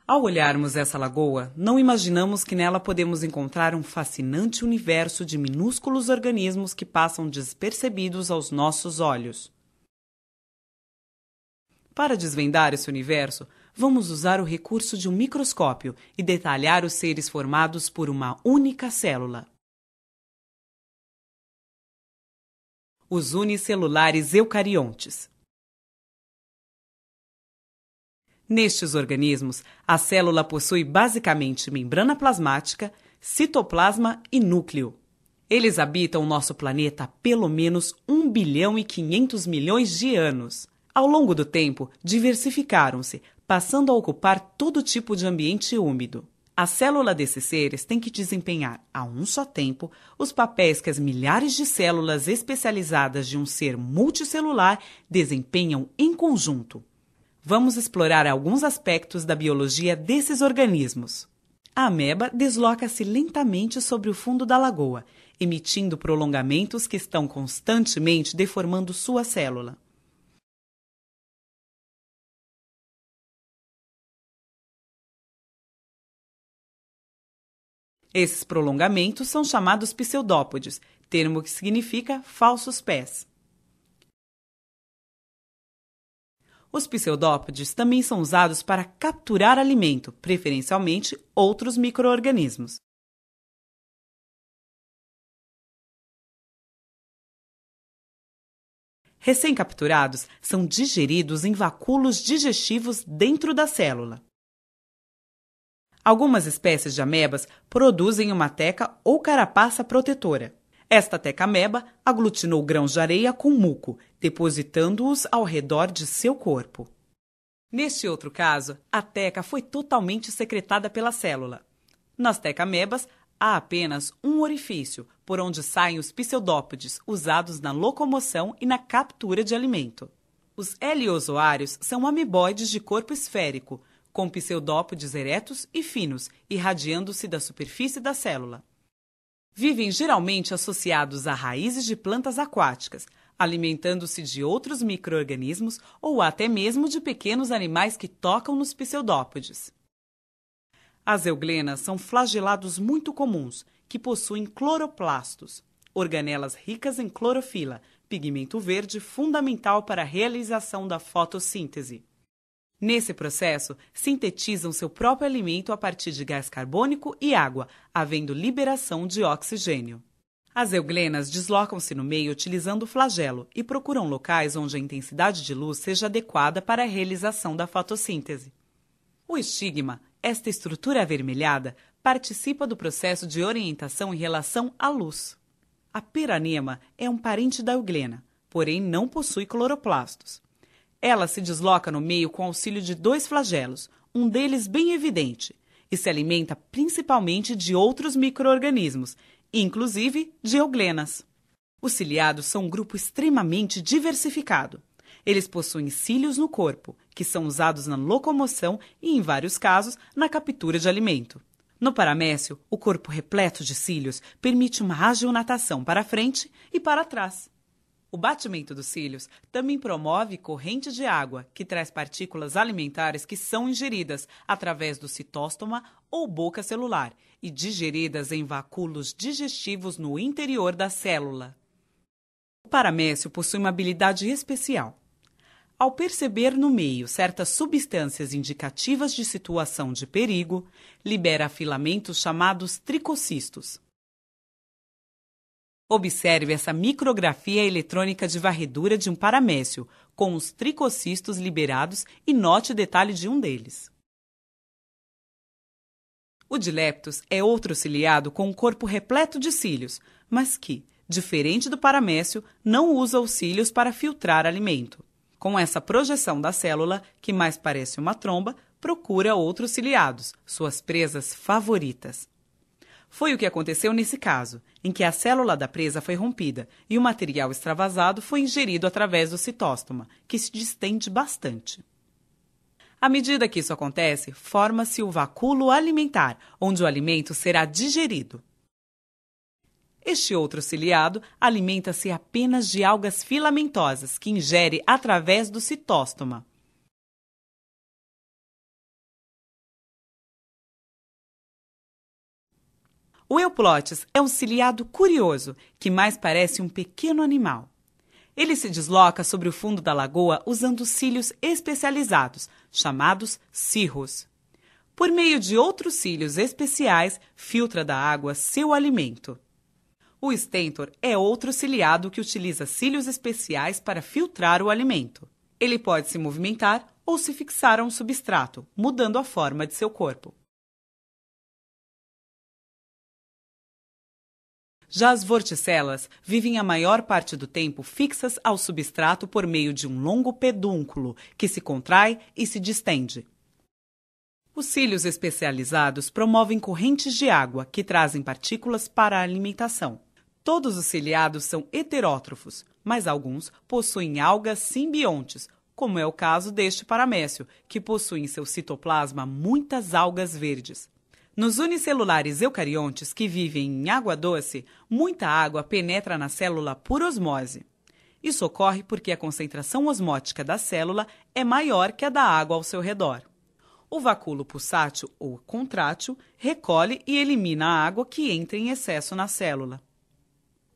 Ao olharmos essa lagoa, não imaginamos que nela podemos encontrar um fascinante universo de minúsculos organismos que passam despercebidos aos nossos olhos. Para desvendar esse universo, vamos usar o recurso de um microscópio e detalhar os seres formados por uma única célula. Os unicelulares eucariontes. Nestes organismos, a célula possui basicamente membrana plasmática, citoplasma e núcleo. Eles habitam o nosso planeta há pelo menos 1 bilhão e 500 milhões de anos. Ao longo do tempo, diversificaram-se, passando a ocupar todo tipo de ambiente úmido. A célula desses seres tem que desempenhar, a um só tempo, os papéis que as milhares de células especializadas de um ser multicelular desempenham em conjunto. Vamos explorar alguns aspectos da biologia desses organismos. A ameba desloca-se lentamente sobre o fundo da lagoa, emitindo prolongamentos que estão constantemente deformando sua célula. Esses prolongamentos são chamados pseudópodes, termo que significa falsos pés. Os pseudópodes também são usados para capturar alimento, preferencialmente outros micro-organismos. Recém-capturados são digeridos em vacúolos digestivos dentro da célula. Algumas espécies de amebas produzem uma teca ou carapaça protetora. Esta teca-ameba aglutinou grãos de areia com muco, depositando-os ao redor de seu corpo. Neste outro caso, a teca foi totalmente secretada pela célula. Nas teca-amebas, há apenas um orifício, por onde saem os pseudópodes, usados na locomoção e na captura de alimento. Os heliozoários são ameboides de corpo esférico, com pseudópodes eretos e finos, irradiando-se da superfície da célula. Vivem geralmente associados a raízes de plantas aquáticas, alimentando-se de outros micro-organismos ou até mesmo de pequenos animais que tocam nos pseudópodes. As euglenas são flagelados muito comuns, que possuem cloroplastos, organelas ricas em clorofila, pigmento verde fundamental para a realização da fotossíntese. Nesse processo, sintetizam seu próprio alimento a partir de gás carbônico e água, havendo liberação de oxigênio. As euglenas deslocam-se no meio utilizando o flagelo e procuram locais onde a intensidade de luz seja adequada para a realização da fotossíntese. O estigma, esta estrutura avermelhada, participa do processo de orientação em relação à luz. A peranema é um parente da euglena, porém não possui cloroplastos. Ela se desloca no meio com auxílio de 2 flagelos, um deles bem evidente, e se alimenta principalmente de outros micro-organismos, inclusive de euglenas. Os ciliados são um grupo extremamente diversificado. Eles possuem cílios no corpo, que são usados na locomoção e, em vários casos, na captura de alimento. No paramécio, o corpo repleto de cílios permite uma ágil natação para frente e para trás. O batimento dos cílios também promove corrente de água, que traz partículas alimentares que são ingeridas através do citóstoma ou boca celular e digeridas em vacúolos digestivos no interior da célula. O paramécio possui uma habilidade especial. Ao perceber no meio certas substâncias indicativas de situação de perigo, libera filamentos chamados tricocistos. Observe essa micrografia eletrônica de varredura de um paramécio, com os tricocistos liberados e note o detalhe de um deles. O dileptus é outro ciliado com um corpo repleto de cílios, mas que, diferente do paramécio, não usa os cílios para filtrar alimento. Com essa projeção da célula, que mais parece uma tromba, procura outros ciliados, suas presas favoritas. Foi o que aconteceu nesse caso, em que a célula da presa foi rompida e o material extravasado foi ingerido através do citóstoma, que se distende bastante. À medida que isso acontece, forma-se o vacúolo alimentar, onde o alimento será digerido. Este outro ciliado alimenta-se apenas de algas filamentosas, que ingere através do citóstoma. O euplotes é um ciliado curioso, que mais parece um pequeno animal. Ele se desloca sobre o fundo da lagoa usando cílios especializados, chamados cirros. Por meio de outros cílios especiais, filtra da água seu alimento. O stentor é outro ciliado que utiliza cílios especiais para filtrar o alimento. Ele pode se movimentar ou se fixar a um substrato, mudando a forma de seu corpo. Já as vorticelas vivem a maior parte do tempo fixas ao substrato por meio de um longo pedúnculo, que se contrai e se distende. Os cílios especializados promovem correntes de água que trazem partículas para a alimentação. Todos os ciliados são heterótrofos, mas alguns possuem algas simbiontes, como é o caso deste paramécio, que possui em seu citoplasma muitas algas verdes. Nos unicelulares eucariontes que vivem em água doce, muita água penetra na célula por osmose. Isso ocorre porque a concentração osmótica da célula é maior que a da água ao seu redor. O vacúolo pulsátil ou contrátil recolhe e elimina a água que entra em excesso na célula.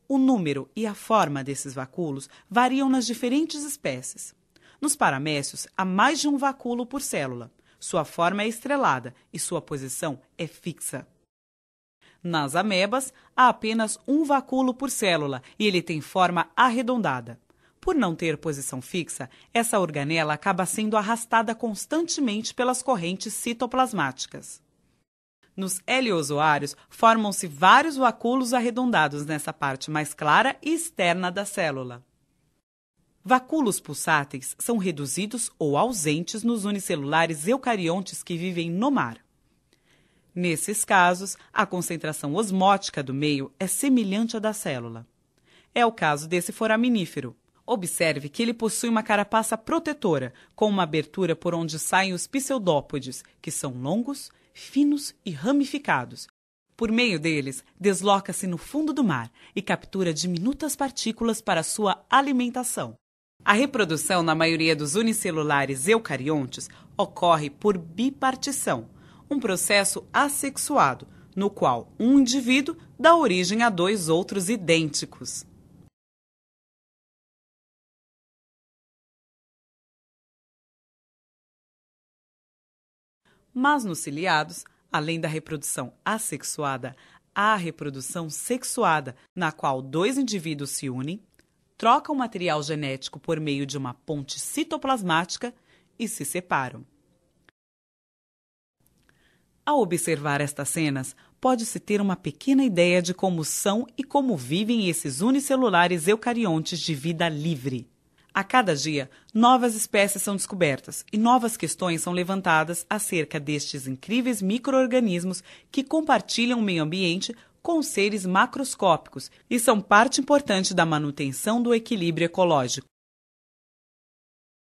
O número e a forma desses vacúolos variam nas diferentes espécies. Nos paramécios, há mais de um vacúolo por célula. Sua forma é estrelada e sua posição é fixa. Nas amebas, há apenas um vacúolo por célula e ele tem forma arredondada. Por não ter posição fixa, essa organela acaba sendo arrastada constantemente pelas correntes citoplasmáticas. Nos heliozoários, formam-se vários vacúolos arredondados nessa parte mais clara e externa da célula. Vacúolos pulsáteis são reduzidos ou ausentes nos unicelulares eucariontes que vivem no mar. Nesses casos, a concentração osmótica do meio é semelhante à da célula. É o caso desse foraminífero. Observe que ele possui uma carapaça protetora, com uma abertura por onde saem os pseudópodes, que são longos, finos e ramificados. Por meio deles, desloca-se no fundo do mar e captura diminutas partículas para sua alimentação. A reprodução na maioria dos unicelulares eucariontes ocorre por bipartição, um processo assexuado, no qual um indivíduo dá origem a dois outros idênticos. Mas nos ciliados, além da reprodução assexuada, há a reprodução sexuada, na qual dois indivíduos se unem, trocam material genético por meio de uma ponte citoplasmática e se separam. Ao observar estas cenas, pode-se ter uma pequena ideia de como são e como vivem esses unicelulares eucariontes de vida livre. A cada dia, novas espécies são descobertas e novas questões são levantadas acerca destes incríveis micro-organismos que compartilham o meio ambiente com os seres macroscópicos e são parte importante da manutenção do equilíbrio ecológico.